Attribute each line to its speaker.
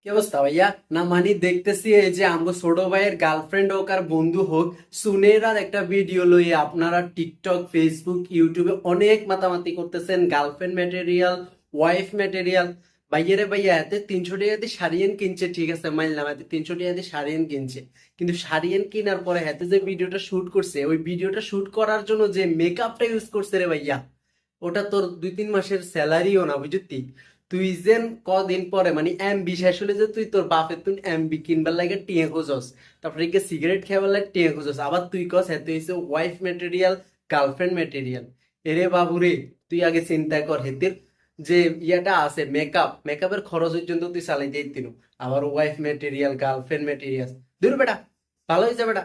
Speaker 1: কি অবস্থা ভাইয়া? না মানে দেখতেছি এই যে আমগো ছোট ভাইয়ের গার্লফ্রেন্ড হোক আর বন্ধু হোক, সুনেরার একটা ভিডিও লইয়ে আপনারা টিকটক, ফেসবুক, ইউটিউবে অনেক মাতামাতি করতেছেন। Girlfriend material, wife material. ভাইয়ারে ভাইয়া, এতে 300 টাকা দিয়ে শাড়িয়েন কিনছে, ঠিক আছে মানলাম, এতে 300 টাকা দিয়ে শাড়িয়েন কিনছে, কিন্তু শাড়িয়েন কেনার পরে হাতে যে ভিডিওটা শুট করছে, ওই ভিডিওটা শুট করার জন্য যে মেকআপটা ইউজ করছে রে ভাইয়া, ওটা তোর 2-3 মাসের স্যালারিও না, বুঝতি? তুই যেন কদিন পরে মানে এমবি শেষ হলে যে তুই তোর বাপের তুই এমবি কিনবার লাগে টিয়ে খুঁজস, তারপরে কি সিগারেট খাইবার লাগে টিয়ে খুঁজস, আবার তুই কস হ্যাঁ তুই হচ্ছে ওয়াইফ ম্যাটেরিয়াল, গার্লফ্রেন্ড ম্যাটেরিয়াল। এরে বাবু রে, তুই আগে চিন্তা কর হেতির যে ইয়াটা আছে মেকআপ, মেকআপের খরচ পর্যন্ত তুই চালাই দিয়ে দিন, আবার ওয়াইফ ম্যাটেরিয়াল, গার্লফ্রেন্ড ম্যাটেরিয়াল। দূর বেটা, ভালো হয়েছে বেটা।